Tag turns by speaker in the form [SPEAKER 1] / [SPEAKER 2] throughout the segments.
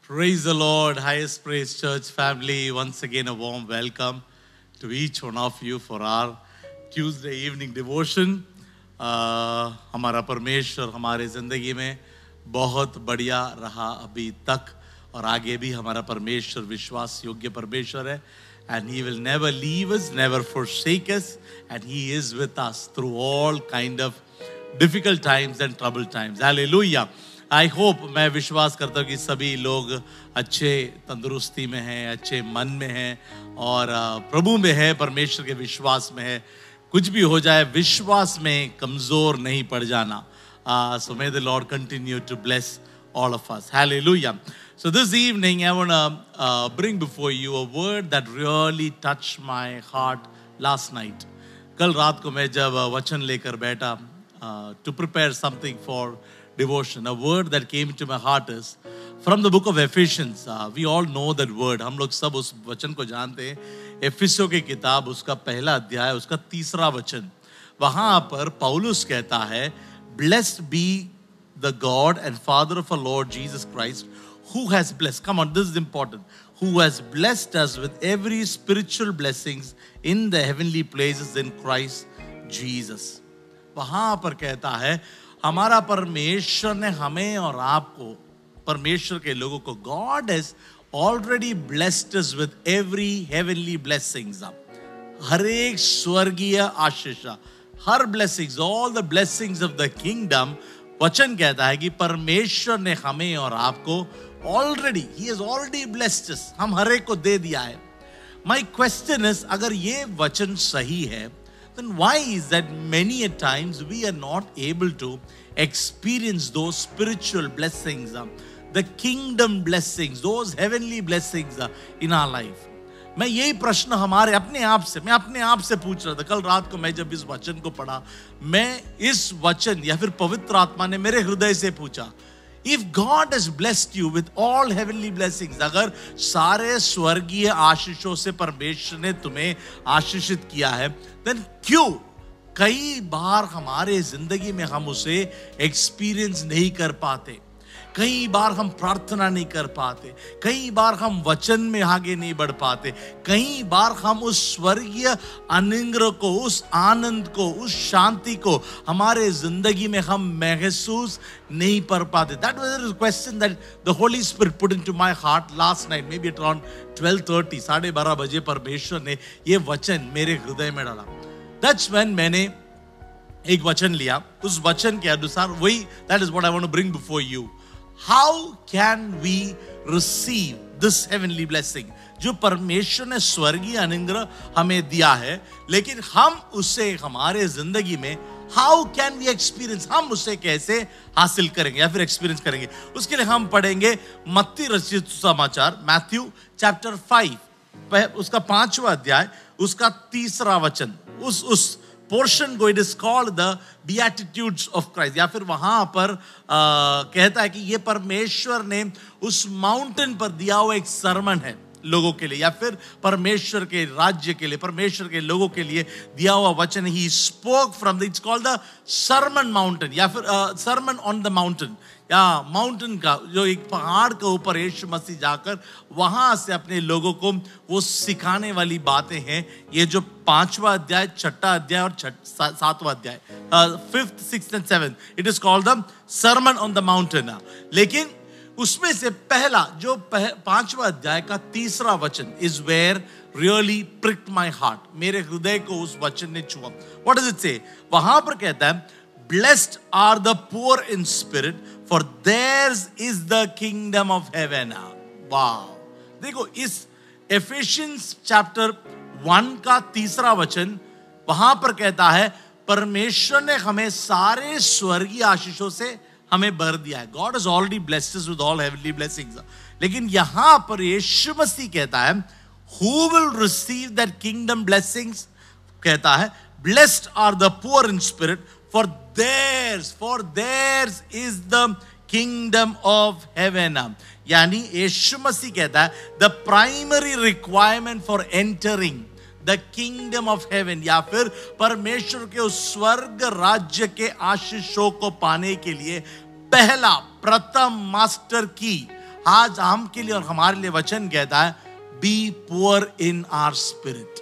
[SPEAKER 1] Praise the Lord, highest praise church family. Once again, a warm welcome to each one of you for our Tuesday evening devotion. हमारा परमेश्वर हमारे ज़िंदगी में बहुत बढ़िया रहा अभी तक और आगे भी हमारा परमेश्वर विश्वास योग्य परमेश्वर है. And He will never leave us, never forsake us, and He is with us through all kind of difficult times and troubled times. Hallelujah. I hope, मैं विश्वास करता हूँ कि सभी लोग अच्छे तंदुरुस्ती में हैं, अच्छे मन में हैं और प्रभु में है, परमेश्वर के विश्वास में है. कुछ भी हो जाए विश्वास में कमजोर नहीं पड़ जाना. So may the Lord continue to bless all of us. Hallelujah. So this evening I want to bring before you a word that really touched my heart last night. कल रात को मैं जब वचन लेकर बैठा to prepare something for devotion, a word that came to my heart is from the book of Ephesians. We all know that word. हम लोग सब उस वचन को जानते हैं. एफिसियों की किताब उसका पहला अध्याय उसका तीसरा वचन. वहां पर पौलुस कहता है, blessed be the God and Father of our Lord Jesus Christ, who has blessed, come on, this is important, who has blessed us with every spiritual blessings in the heavenly places in Christ Jesus. वहां पर कहता है हमारा परमेश्वर ने हमें और आपको, परमेश्वर के लोगों को, God has already blessed us with every heavenly blessings. हर एक स्वर्गीय आशीष, हर blessings, all the blessings of the kingdom. वचन कहता है कि परमेश्वर ने हमें और आपको already, He has already blessed us. हम हर एक को दे दिया है. My question is, अगर ये वचन सही है, then why is that many a times we are not able to experience those spiritual blessings, the kingdom blessings, those heavenly blessings in our life? मैं यही प्रश्न हमारे अपने आप से पूछ रहा था. कल रात को मैं जब इस वचन को पढ़ा, मैं इस वचन या फिर पवित्र आत्मा ने मेरे हृदय से पूछा, if God has blessed you with all heavenly blessings, अगर सारे स्वर्गीय आशीषों से परमेश्वर ने तुम्हें आशीषित किया है, then क्यों कई बार हमारे जिंदगी में हम उसे एक्सपीरियंस नहीं कर पाते? कई बार हम प्रार्थना नहीं कर पाते, कई बार हम वचन में आगे नहीं बढ़ पाते, कई बार हम उस स्वर्गीय अनुग्रह को, उस आनंद को, उस शांति को हमारे जिंदगी में हम महसूस नहीं कर पाते. That was a question that the Holy Spirit put into my heart last night, maybe at around 12:30, 12:30 बजे परमेश्वर ने ये वचन मेरे हृदय में डाला. That's when मैंने एक वचन लिया. उस वचन के अनुसार वही, that is what I want to bring before you. How can we receive this heavenly blessing? जो परमेश्वर ने स्वर्गीय अनुग्रह हमें दिया है, लेकिन हम उसे हमारे जिंदगी में how can we experience, हम उसे कैसे हासिल करेंगे या फिर एक्सपीरियंस करेंगे? उसके लिए हम पढ़ेंगे मत्ती रचित सुसमाचार, मैथ्यू चैप्टर 5, उसका 5वां अध्याय उसका 3रा वचन. उस पोर्शन को, it is called the beatitudes of Christ, या फिर वहां पर कहता है कि ये परमेश्वर ने उस माउंटेन पर दिया हुआ एक सरमन है लोगों के लिए, या फिर परमेश्वर के राज्य के लिए, परमेश्वर के लोगों के लिए दिया हुआ वचन. He spoke from the, it's called the sermon mountain, या फिर सरमन ऑन द माउंटेन, या माउंटेन का जो एक पहाड़ के ऊपर यीशु मसीह जाकर वहां से अपने लोगों को वो सिखाने वाली बातें हैं. ये जो 5वां अध्याय, 6ठा अध्याय और 7वां अध्याय, 5th, 6th and 7th, it is called the sermon on the mountain. लेकिन उसमें से पहला जो 5वां अध्याय का 3रा वचन is where really pricked my heart. मेरे हृदय को उस वचन ने छुआ. व्हाट डज इट से? वहां पर कहता है, blessed are the poor in spirit, for theirs is the kingdom of heaven. Wow! देखो, इस एफिशियंस चैप्टर 1 का 3रा वचन वहां पर कहता है परमेश्वर ने हमें सारे स्वर्गीय आशीषों से हमें भर दिया है. God has already blessed us with all heavenly blessings. लेकिन यहां पर यीशु मसीह कहता है, who will receive that kingdom blessings? कहता है, blessed are the poor in spirit, for theirs is the kingdom of heaven. यानी यीशु मसीह कहता है, the primary requirement for entering the kingdom of heaven, या फिर परमेश्वर के उस स्वर्ग राज्य के आशीषों को पाने के लिए पहला प्रथम मास्टर की आज हम के लिए और हमारे लिए वचन कहता है, be poor in our spirit.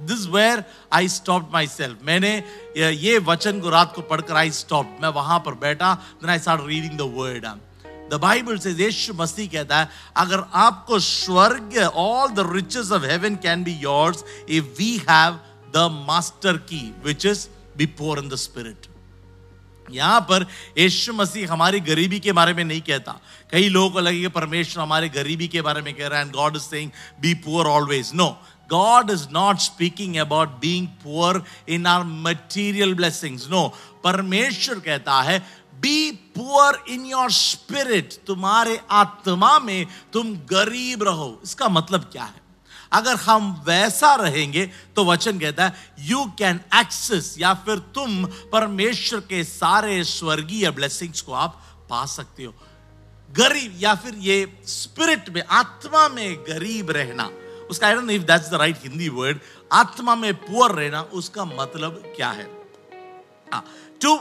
[SPEAKER 1] This where I stop myself. मैंने ये वचन को रात को पढ़कर आई स्टॉप, मैं वहां पर बैठा, then I start reading the word. The Bible से यीशु मसीह कहता है, अगर आपको स्वर्ग, all the riches of heaven can be yours if we have the master key, which is be poor in the spirit. यहां पर यीशु मसीह हमारी गरीबी के बारे में नहीं कहता. कई लोगों को लगे कि परमेश्वर हमारे गरीबी के बारे में कह रहा है, and God is saying be poor always. No, God is not speaking about being poor in our material blessings. No, परमेश्वर कहता है be poor in your spirit. तुम्हारे आत्मा में तुम गरीब रहो. इसका मतलब क्या है? अगर हम वैसा रहेंगे तो वचन कहता है you can access, या फिर तुम परमेश्वर के सारे स्वर्गीय ब्लेसिंग्स को आप पा सकते हो. गरीब या फिर ये स्पिरिट में, आत्मा में गरीब रहना, उसका I don't know if that's the right Hindi word, आत्मा में पुअर रहना, उसका मतलब क्या है? टू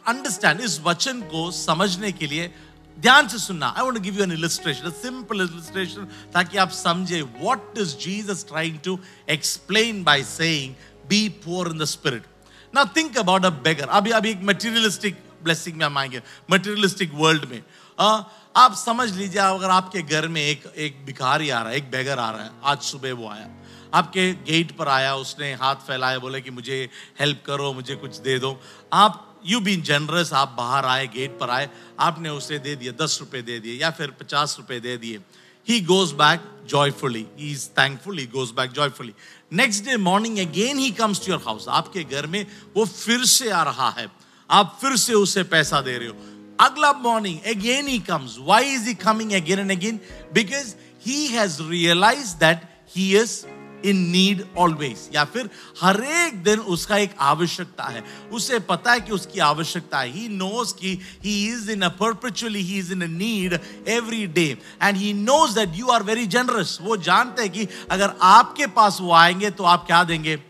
[SPEAKER 1] अंडरस्टैंड, इस वचन को समझने के लिए ध्यान से सुनना. I want to give you an illustration, a simple illustration, ताकि आप समझे what is Jesus trying to explain by saying be poor in the spirit. Now think about a beggar. अभी एक मटेरियलिस्टिक ब्लेसिंग में हम आएंगे, मटेरियलिस्टिक वर्ल्ड में. आप समझ लीजिए, अगर आपके घर में एक भिखारी आ रहा है, एक बेगर आ रहा है. आज सुबह वो आया, आपके गेट पर आया, उसने हाथ फैलाया, बोले कि मुझे हेल्प करो, मुझे कुछ दे दो. आप यू बीन जनरस, आप बाहर आए, गेट पर आए, आपने उसे दे दिए, 10 रुपए दे दिए या फिर 50 रुपए दे दिए. He goes back joyfully. He is thankful. He goes back joyfully. Next day morning again he comes to your house. आपके घर में वो फिर से आ रहा है, आप फिर से उसे पैसा दे रहे हो. Agla morning again he comes. Why is he coming again and again? Because he has realized that he is in need always. या फिर हर एक दिन उसका एक आवश्यकता है, उसे पता है कि उसकी आवश्यकता है. He knows कि he is in a perpetually, he is in a need every day, and he knows that you are very generous. वो जानते हैं कि अगर आपके पास वो आएंगे तो आप क्या देंगे?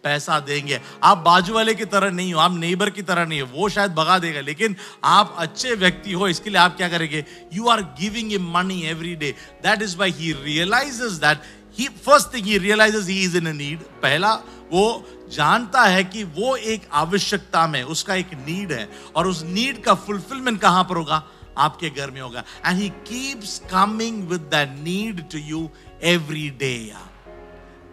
[SPEAKER 1] पैसा देंगे. आप बाजू वाले की तरह नहीं हो, आप नेबर की तरह नहीं हो, वो शायद भगा देगा, लेकिन आप अच्छे व्यक्ति हो, इसके लिए आप क्या करेंगे? You are giving him money every day. That is why he realises that he, first thing he realises he is in a need. पहला, वो जानता है कि वो एक आवश्यकता में, उसका एक नीड है, और उस नीड का फुलफिलमेंट कहां पर होगा? आपके घर में होगा. And he keeps coming with that need to you every day.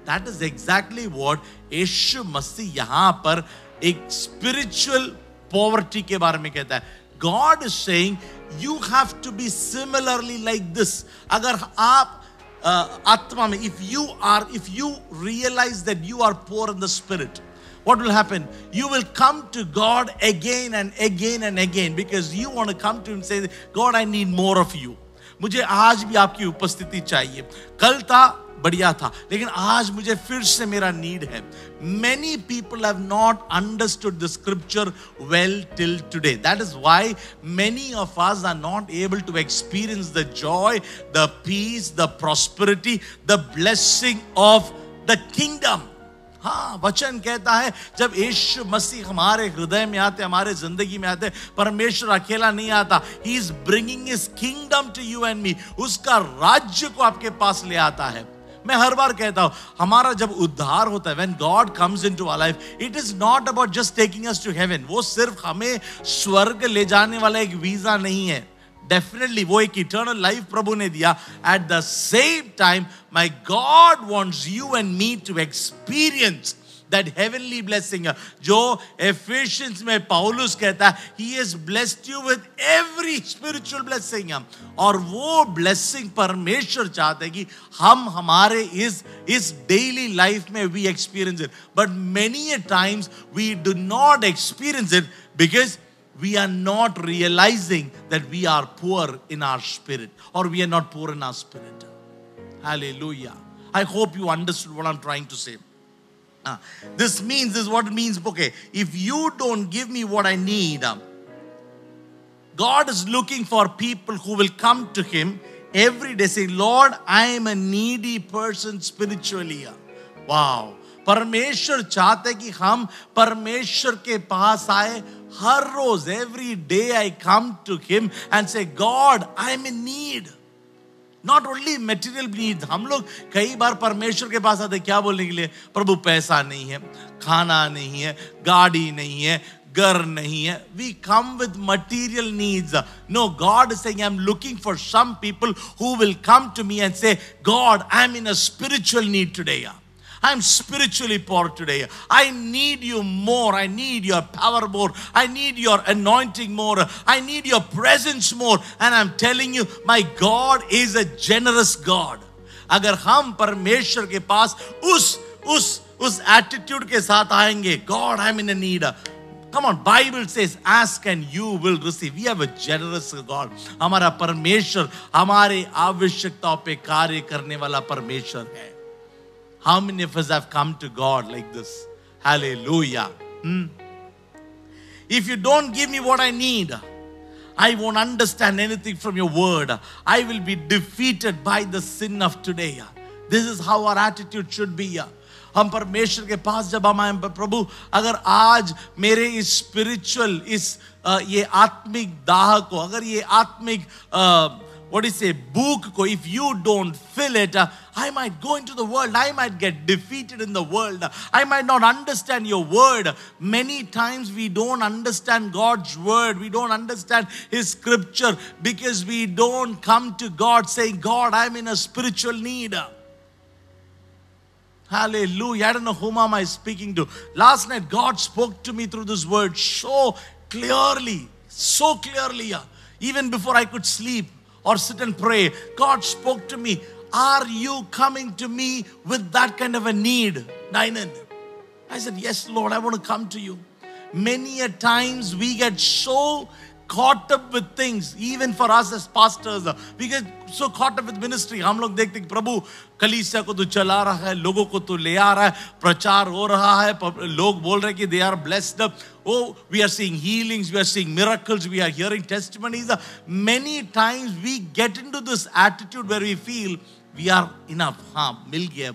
[SPEAKER 1] That is exactly what Yeshu Masih यहां पर एक स्पिरिचुअल पॉवर्टी के बारे में कहता है. God is saying you have to be similarly like this. अगर आप आत्मा में, if you realize that you are poor in the spirit, what will happen? You will come to God again and again and again, because you want to come to him and say, God, I need more of you. मुझे आज भी आपकी उपस्थिति चाहिए. कल था, बढ़िया था, लेकिन आज मुझे फिर से मेरा नीड है. Many people have not understood the scripture well till today. That is why many of us are not able to experience the joy, the peace, the prosperity, the blessing of the kingdom. हाँ, वचन कहता है जब यीशु मसीह हमारे हृदय में आते, हमारे जिंदगी में आते, परमेश्वर अकेला नहीं आता. He is bringing his kingdom to you and me. उसका राज्य को आपके पास ले आता है. मैं हर बार कहता हूं, हमारा जब उद्धार होता है, when God comes into our life, it is not about just taking us to heaven. वो सिर्फ हमें स्वर्ग ले जाने वाला एक वीजा नहीं है. Definitely वो एक इटर्नल लाइफ प्रभु ने दिया. At the same time, my God wants you and me to experience that heavenly blessing. जो Ephesians में पौलुस कहता है, he has blessed you with every spiritual blessing. और वो blessing परमेश्वर चाहते हैं कि हम हमारे इस daily life में we experience it. But many a times we do not experience it because we are not realizing that we are poor in our spirit, or we are not poor in our spirit. Hallelujah. I hope you understood what I'm trying to say. This is what it means. Okay, if you don't give me what I need, God is looking for people who will come to him every day saying, Lord, I am a needy person spiritually. Wow. परमेश्वर चाहते कि हम परमेश्वर के पास आए हर रोज. Every day I come to him and say God I am in need. Not only material need. हम लोग कई बार परमेश्वर के पास आते क्या बोलने के लिए? प्रभु पैसा नहीं है, खाना नहीं है, गाड़ी नहीं है, घर नहीं है. We come with material needs. No, God is saying, I'm looking for some people who will come to me and say, God, I'm in a spiritual need today. I'm spiritually poor today. I need you more. I need your power more. I need your anointing more. I need your presence more. And I'm telling you, my God is a generous God. अगर हम परमेश्वर के पास उस attitude के साथ आएंगे, God, I'm in a need. Come on, Bible says, ask and you will receive. We have a generous God. हमारा परमेश्वर हमारे आवश्यकताओं पे कार्य करने वाला परमेश्वर है. How many of us have come to God like this? Hallelujah. If you don't give me what I need, I won't understand anything from your word. I will be defeated by the sin of today. This is how our attitude should be. हम परमेश्वर के पास जब हम आए, प्रभु अगर आज मेरे इस स्पिरिचुअल ये आत्मिक दाह को, अगर ये आत्मिक what do you say, भूख को, if you don't fill it, I might go into the world, I might get defeated in the world, I might not understand your word. Many times we don't understand God's word, we don't understand his scripture because we don't come to God saying, God, I'm in a spiritual need. Hallelujah. I don't know whom am I speaking to. Last night God spoke to me through this word so clearly. Even before I could sleep or sit and pray, God spoke to me. Are you coming to me with that kind of a need, Nainan? I said, yes, Lord, I want to come to you. Many a times we get so caught up with things, even for us as pastors, we get so caught up with ministry. हम लोग देखते हैं प्रभु कलीसिया को तो चला रहा है, लोगों को तो ले आ रहा है, प्रचार हो रहा है, लोग बोल रहे हैं कि they are blessed. Oh, we are seeing healings, we are seeing miracles, we are hearing testimonies. Many times we get into this attitude where we feel we are enough. हाँ, मिल गया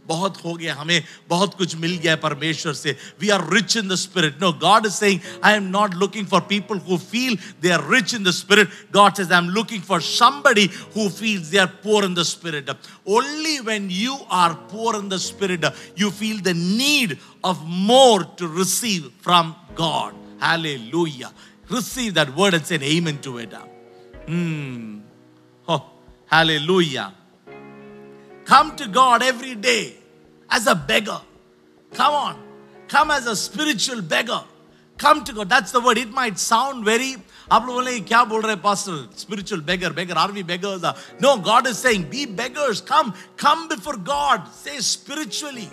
[SPEAKER 1] बहुत हो गया, हमें बहुत कुछ मिल गया परमेश्वर से. We are rich in the spirit. No, God is saying, I am not looking for people who feel they are rich in the spirit. God says, I'm looking for somebody who feels they are poor in the spirit. Only when you are poor in the spirit, you feel the need of more to receive from God. Hallelujah. Receive that word and say amen to it. Oh, hallelujah. Come to God every day as a beggar. Come on. Come as a spiritual beggar. Come to God. That's the word. It might sound very, आप लोग बोलेंगे क्या बोल रहे pastor? Spiritual beggar. Are we beggars? No, God is saying, be beggars. Come before God. Say spiritually.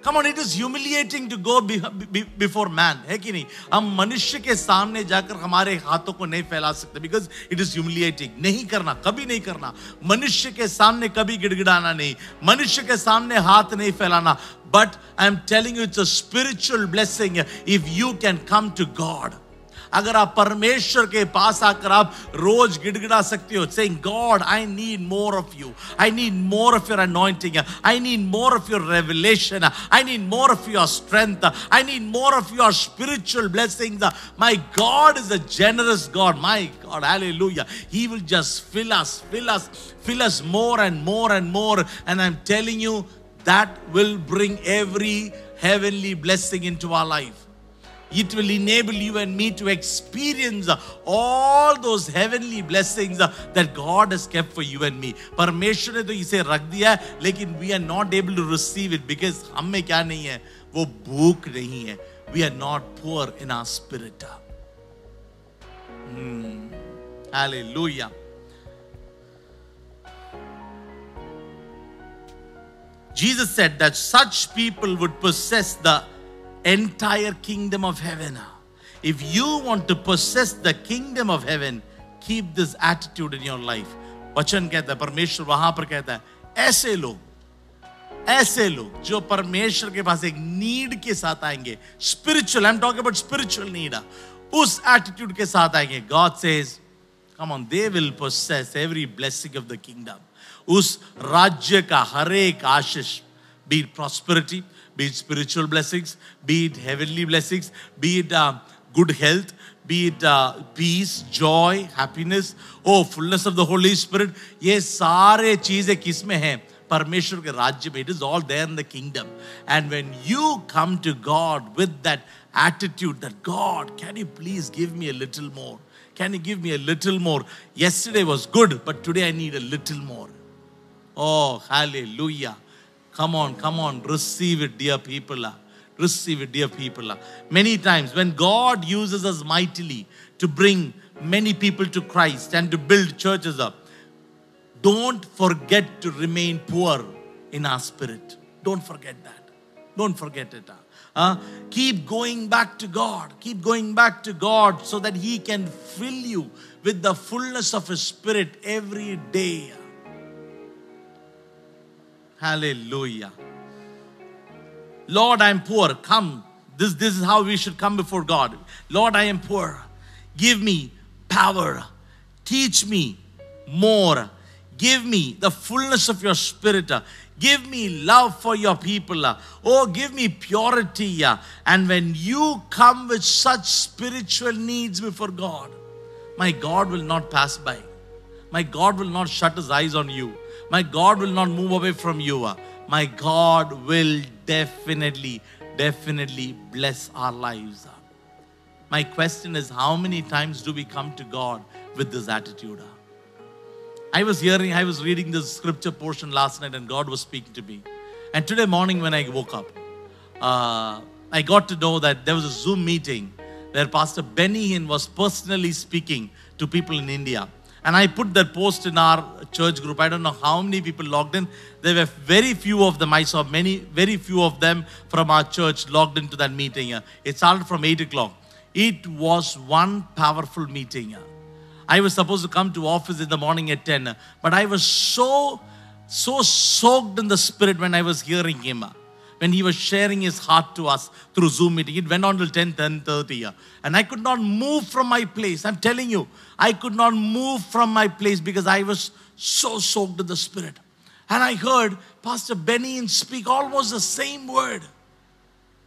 [SPEAKER 1] Come on, it is humiliating to go before man. है कि नहीं? हम मनुष्य के सामने जाकर हमारे हाथों को नहीं फैला सकते because it is humiliating. नहीं करना, कभी नहीं करना. मनुष्य के सामने कभी गिड़गिड़ाना नहीं. मनुष्य के सामने हाथ नहीं फैलाना. But I am telling you, it's a spiritual blessing if you can come to God. अगर आप परमेश्वर के पास आकर आप रोज गिड़गिड़ा सकते हो, saying, God, I need more of you. I need more of your anointing. I need more of your revelation. I need more of your strength. I need more of your spiritual blessings. My God is a generous God. My God, hallelujah. He will just fill us more and more and more. And I'm telling you, that will bring every heavenly blessing into our life. It will enable you and me to experience all those heavenly blessings that God has kept for you and me. परमेश्वर ने तो इसे रख दिया है, लेकिन we are not able to receive it because हम में क्या नहीं है? वो भूख नहीं है. We are not poor in our spirit. Hallelujah. Jesus said that such people would possess the entire kingdom of heaven. If you want to possess the kingdom of heaven, keep this attitude in your life. वचन कहता है, परमेश्वर वहां पर कहता है, ऐसे लोग जो परमेश्वर के पास एक नीड के साथ आएंगे, spiritual, I'm talking about spiritual need, उस attitude के साथ आएंगे. God says, come on, they will possess every blessing of the kingdom. उस राज्य का हर एक आशीष, be it prosperity, be it spiritual blessings, be it heavenly blessings, be it good health, be it peace, joy, happiness, oh fullness of the Holy Spirit. ये सारे चीजें किसमें हैं? परमेश्वर के राज्य में. It is all there in the kingdom. And when you come to God with that attitude that God, can you please give me a little more? Can you give me a little more? Yesterday was good, but today I need a little more. Oh, hallelujah. Come on, receive it, dear people. Receive it, dear people. Many times when God uses us mightily to bring many people to Christ and to build churches up, don't forget to remain poor in our spirit. Don't forget that. Don't forget it. Keep going back to God. Keep going back to God so that He can fill you with the fullness of His Spirit every day. Hallelujah. Lord, I am poor. Come. This is how we should come before God. Lord, I am poor. Give me power. Teach me more. Give me the fullness of your Spirit. Give me love for your people. Oh, give me purity. And when you come with such spiritual needs before God, my God will not pass by. My God will not shut His eyes on you. My God will not move away from you. My God will definitely bless our lives. My question is, how many times do we come to God with this attitude? I was reading this scripture portion last night and God was speaking to me. And today morning when I woke up, I got to know that there was a Zoom meeting where Pastor Benny Hinn was personally speaking to people in India. And I put that post in our church group. I don't know how many people logged in. There were very few of them. I saw very few of them from our church logged into that meeting. It started from 8 o'clock. It was one powerful meeting. I was supposed to come to office in the morning at 10. But I was so soaked in the Spirit when I was hearing him. When he was sharing his heart to us through Zoom meeting. It went on till 10:30. And I could not move from my place. I'm telling you, I could not move from my place because I was so soaked in the Spirit. And I heard Pastor Benny Hinn speak almost the same word.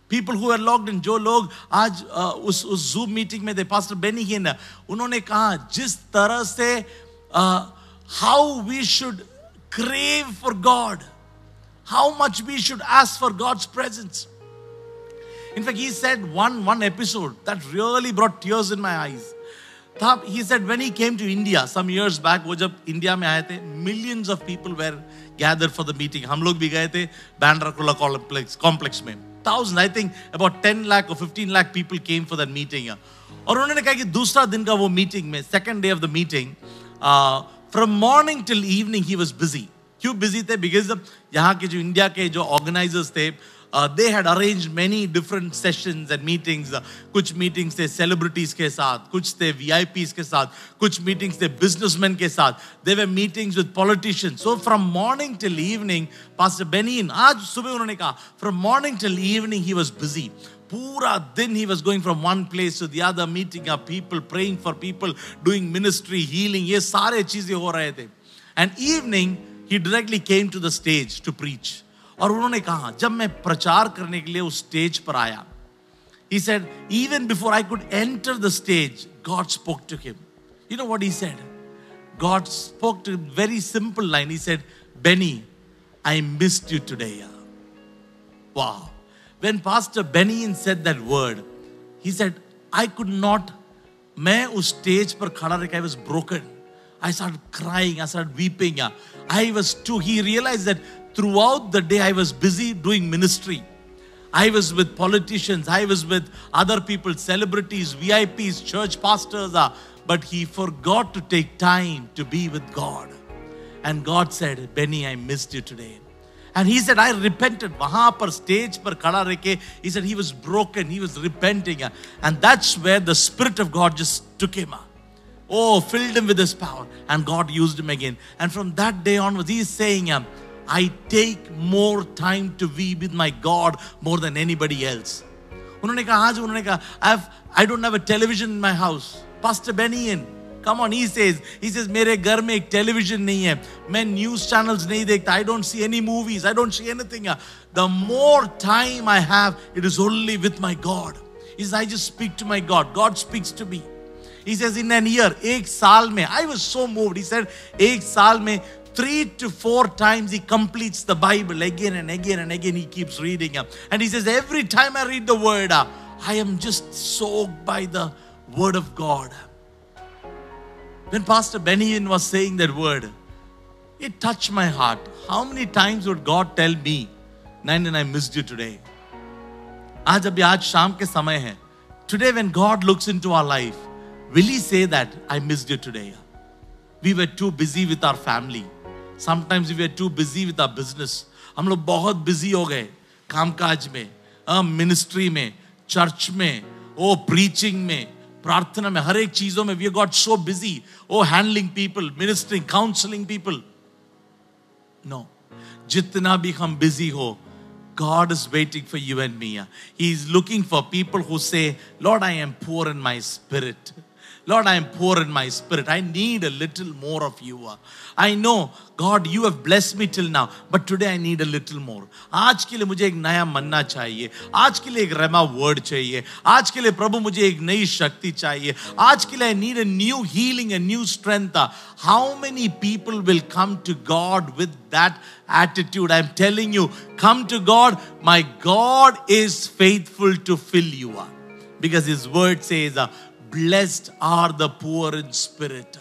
[SPEAKER 1] People who are logged in, जो लोग आज उस Zoom meeting में थे, Pastor Benny Hinn, उन्होंने कहा जिस तरह से how we should crave for God, how much we should ask for God's presence. In fact, he said one episode that really brought tears in my eyes. He said when he came to India some years back, वो जब India में आए थे, millions of people were gathered for the meeting. हम लोग भी गए थे Bandra-Kurla complex में. Thousands, I think about 10 lakh or 15 lakh people came for that meeting. और उन्होंने कहा कि दूसरा दिन का वो meeting में, second day of the meeting, from morning till evening he was busy. क्यों busy थे? Because यहाँ के जो इंडिया के जो organizers थे, they had arranged many different sessions and meetings. कुछ meetings थे celebrities के साथ, कुछ थे VIPs के साथ, कुछ meetings थे businessmen के साथ. There were meetings with politicians. So from morning till evening, Pastor Benny Hinn, आज सुबह उन्होंने कहा, from morning till evening he was busy. पूरा दिन he was going from one place to the other, meeting up people, praying for people, doing ministry, healing. ये सारे चीजें हो रहे थे. And evening he directly came to the stage to preach. और उन्होंने कहा जब मैं प्रचार करने के लिए उस स्टेज पर आया, he said even before I could enter the stage, God spoke to him. You know what he said? God spoke to him, very simple line. He said, Benny, I missed you today. Wow. When Pastor Benny Hinn said that word, he said, I could not, मैं उस stage पर खड़ा रह, I was broken. I started crying, I started weeping. He realized that throughout the day I was busy doing ministry. I was with politicians, I was with other people, celebrities, VIPs, church pastors, but he forgot to take time to be with God. And God said, Benny, I missed you today. And he said, I repented. Wahan par stage par khada reke, he said he was broken, he was repenting. And that's where the Spirit of God just took him. Oh, filled him with His power. And God used him again. And from that day onwards, he is saying, I take more time to be with my God more than anybody else. I don't have a television in my house. Pastor Benny Hinn, Come on, he says, मेरे घर में एक television नहीं है, मैं news channels नहीं देखता, I don't see any movies, I don't see anything. The more time I have, it is only with my God. He says, I just speak to my God. God speaks to me. He says, in an year, एक साल में, I was so moved. He said, एक साल में 3 to 4 times he completes the Bible again and again and again. He keeps reading. And he says, every time I read the word, I am just soaked by the word of God. When Pastor Benjamin was saying that word, it touched my heart. How many times would God tell me, Nayan, I missed you today? आज शाम के समय है. Today when God looks into our life, will he say that I missed you today? We were too busy with our family. Sometimes we were too busy with our business. हम लोग बहुत busy हो गए कामकाज में, ministry में, church में, preaching में, प्रार्थना में, हर एक चीजों में. We got so busy, handling people, ministering, counseling people. No, जितना भी हम busy हो, God is waiting for you and me. He is looking for people who say, Lord, I am poor in my spirit. Lord, I am poor in my spirit. I need a little more of you. I know, God, you have blessed me till now, but today I need a little more. आज के लिए मुझे एक नया मन्ना चाहिए. आज के लिए एक रेमा वर्ड चाहिए. आज के लिए प्रभु मुझे एक नई शक्ति चाहिए. आज के लिए I need a new healing, a new strength. How many people will come to God with that attitude? I'm telling you, come to God. My God is faithful to fill you up. Because his word says, blessed are the poor in spirit.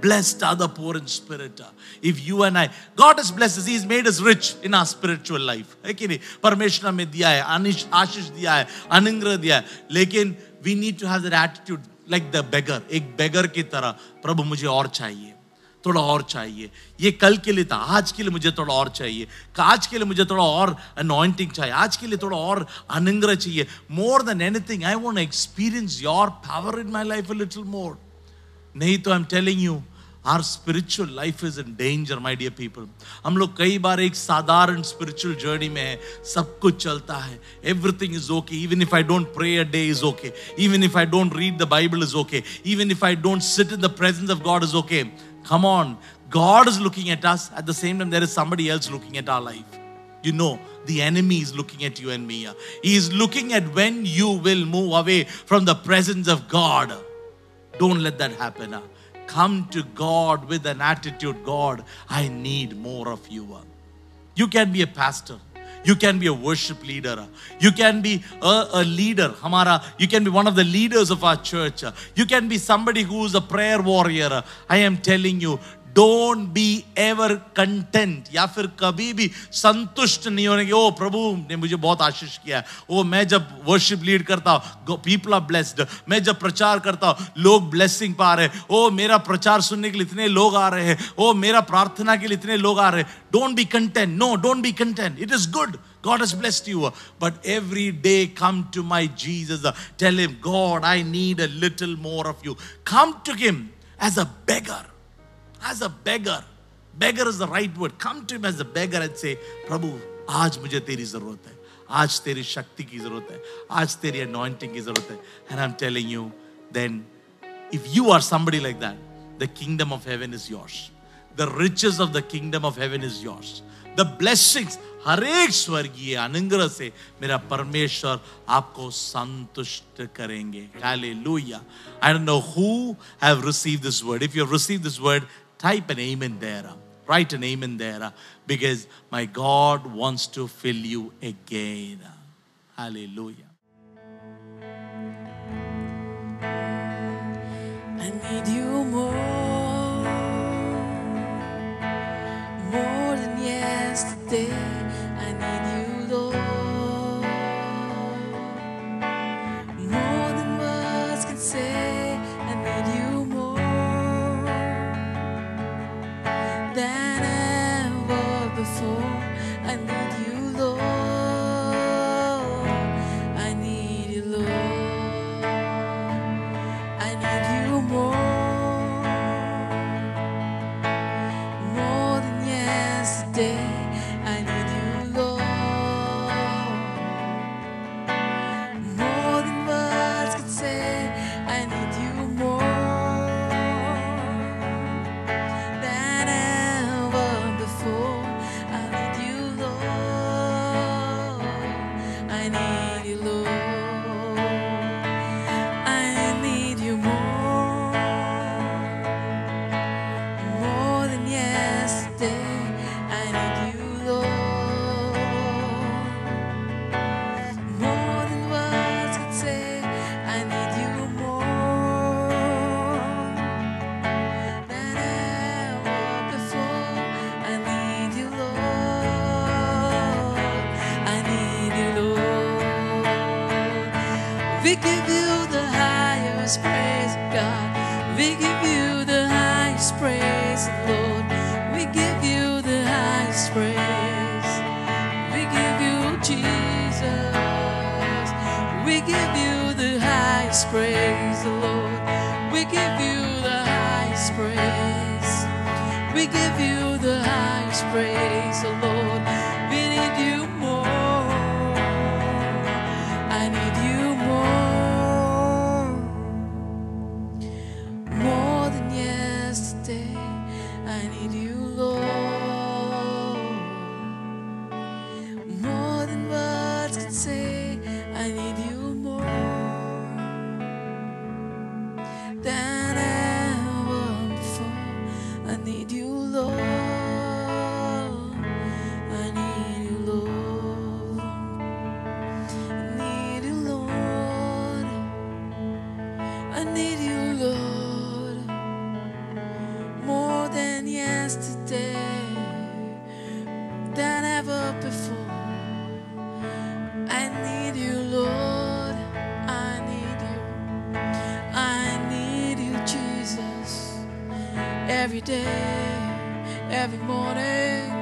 [SPEAKER 1] Blessed are the poor in spirit. If you and I, God has blessed us. He's made us rich in our spiritual life. है कि नहीं? परमेश्वर हमें दिया है, आशीष दिया है, अनुग्रह दिया है. लेकिन we need to have that attitude like the beggar. एक beggar की तरह, प्रभु मुझे और चाहिए, थोड़ा और चाहिए. ये कल के लिए था, आज के लिए मुझे थोड़ा और चाहिए. आज के लिए मुझे थोड़ा और anointing चाहिए. आज के लिए थोड़ा और अनुग्रह चाहिए. More than anything, I want to experience your power in my life a little more. नहीं तो I'm telling you, our spiritual life is in danger, my dear people. हम लोग कई बार एक साधारण spiritual journey में हैं. सब कुछ चलता है. Everything is okay. Even if I don't pray a day is okay. Even if I don't read the Bible is okay. Even if I don't sit in the presence of God is okay. Come on. God is looking at us. At the same time, there is somebody else looking at our life. You know, the enemy is looking at you and me. He is looking at when you will move away from the presence of God. Don't let that happen. Come to God with an attitude, God, I need more of you. You can be a pastor. You can be a worship leader. You can be a leader. You can be one of the leaders of our church. You can be somebody who is a prayer warrior. I am telling you, don't be ever content. या फिर कभी भी संतुष्ट नहीं होने के. ओ प्रभु ने मुझे बहुत आशीष किया है. ओ मैं जब वर्शिप लीड करता हूँ, people are blessed. मैं जब प्रचार करता हूँ, लोग blessing पा रहे हैं. ओ मेरा प्रचार सुनने के लिए इतने लोग आ रहे हैं. ओ मेरा प्रार्थना के लिए इतने लोग आ रहे हैं. Don't be content. No, don't be content. It is good. God has blessed you. But every day come to my Jesus. Tell him, God, I need a little more of you. Come to him as a beggar. As a beggar. Beggar is the right word. Come to him as a beggar and say, प्रभु आज मुझे तेरी जरूरत है. आज तेरी शक्ति की जरूरत है. आज तेरी anointing की जरूरत है. And I'm telling you, then if you are somebody like that, the kingdom of heaven is yours. The riches of the kingdom of heaven is yours. The blessings, हर एक स्वर्गीय अनुग्रह से मेरा परमेश्वर आपको संतुष्ट करेंगे. Hallelujah. I don't know who have received this word. If you have received this word, type an amen there. Write an amen there. Because my God wants to fill you again. Hallelujah.
[SPEAKER 2] I need you more than yesterday. I need you, Lord, more than words can say. I need you more than ever before. I need you, Lord. I need you, Lord. I need you more than yesterday. I need you, Lord, more than words could say. I need you more We give you the highest praise, oh Lord. We need you more. I need you more. More than yesterday. I need you, Lord. More than words can say. I need you more than ever before. I need you, Lord. I need you, Lord. I need you, Lord. I need you, Lord. More than yesterday, than ever before. I need you, Lord. I need you. I need you, Jesus. Every day, every morning.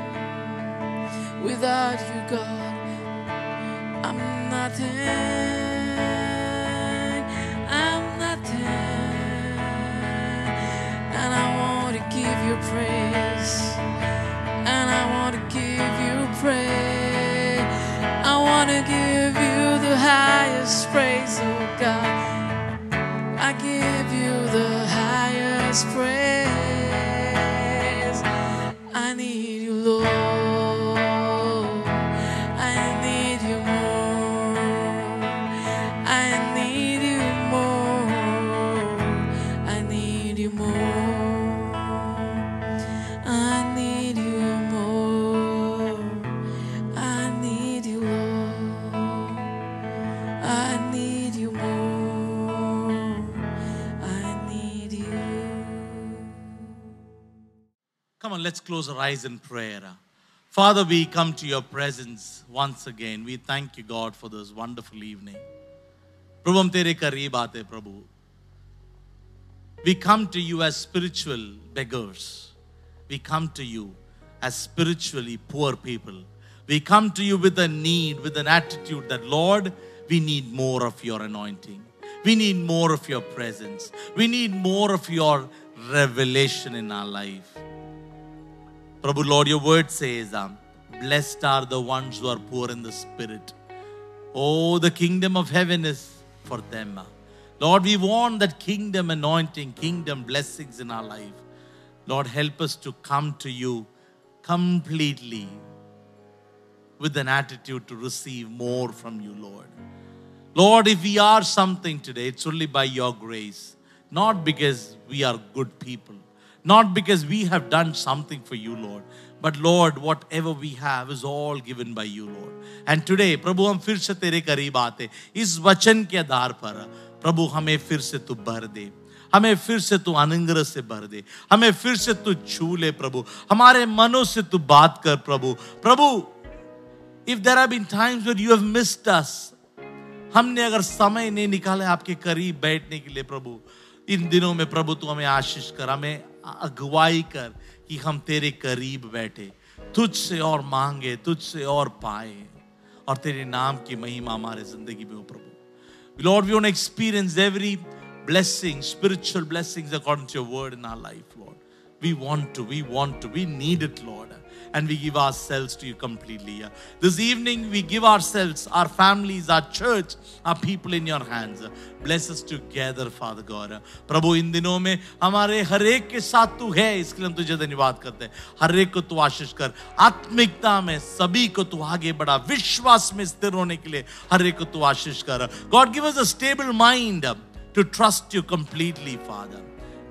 [SPEAKER 2] Without you, God, I'm nothing. I'm nothing. And I want to give you praise. And I want to give you praise. I want to give you the highest praise, oh God. I give you the highest praise. I need you, Lord. I need you more. I need you more. I need you more. I need you more. I need you, Lord. I need you more. I need you.
[SPEAKER 1] Come on, let's close our eyes in prayer. Father, we come to your presence once again. We thank you, God, for this wonderful evening. प्रभु हम तेरे करीब आते प्रभु. We come to you as spiritual beggars. We come to you as spiritually poor people. We come to you with a need, with an attitude that, Lord, we need more of your anointing. We need more of your presence. We need more of your revelation in our life. Prabhu, Lord, your word says, blessed are the ones who are poor in the spirit. Oh, the kingdom of heaven is for them. Lord, we want that kingdom anointing, kingdom blessings in our life. Lord, help us to come to you completely with an attitude to receive more from you, Lord. Lord, if we are something today, it's only by your grace. Not because we are good people. Not because we have done something for you, Lord. But Lord, whatever we have is all given by you, Lord. And today, प्रभु हम फिर से तेरे करीब आते इस वचन के आधार पर प्रभु हमें फिर से तू भर दे, हमें फिर से तू अनुग्रह से भर दे, हमें फिर से तू छू ले प्रभु, हमारे मनों से तू बात कर प्रभु. प्रभु, if there have been times where you have missed us, हमने अगर समय नहीं निकाला आपके करीब बैठने के लिए प्रभु, इन दिनों में प्रभु तू हमें आशीष कर, हमें अगुवाई कर कि हम तेरे करीब बैठे, तुझसे और मांगे, तुझसे और पाए, और तेरे नाम की महिमा हमारे जिंदगी में हो प्रभु. Lord, we want to experience every blessing, spiritual blessings according to your word in our life, Lord. We want to, we need it, Lord. And we give ourselves to you completely. This evening, we give ourselves, our families, our church, our people in your hands. Bless us together, Father God. प्रभु इन दिनों में हमारे हर एक के साथ तू है, इसके लिए हम तुझे धन्यवाद करते हैं. हर एक को तू आशीष कर, आत्मिकता में सभी को तू आगे बढ़ा, विश्वास में स्थिर होने के लिए हर एक को तू आशीष कर. God, give us a stable mind to trust you completely, Father.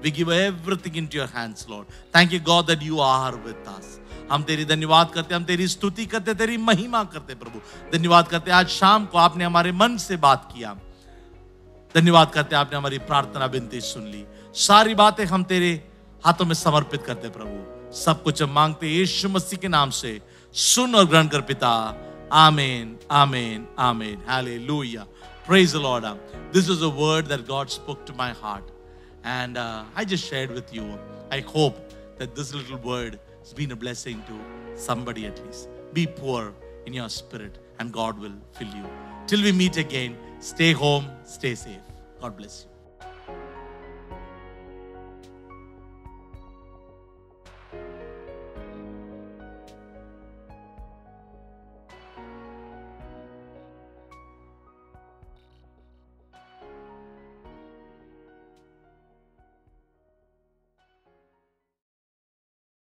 [SPEAKER 1] We give everything into your hands, Lord. Thank you, God, that you are with us. हम तेरी धन्यवाद करते, हम तेरी स्तुति करते, तेरी महिमा करते प्रभु. धन्यवाद करते आज शाम को आपने हमारे मन से बात किया. धन्यवाद करते आपने हमारी प्रार्थना विनती सुन ली. सारी बातें हम तेरे हाथों में समर्पित करते प्रभु. सब कुछ हम मांगते यीशु मसीह के नाम से सुन और ग्रहण कर पिता. आमीन, आमीन, आमीन. Hallelujah. Praise the Lord. This is a word that God spoke to my heart. And I just shared with you. I hope that this little word has been a blessing to somebody at least. Be poor in your spirit and God will fill you. Till we meet again, stay home, stay safe. God bless you.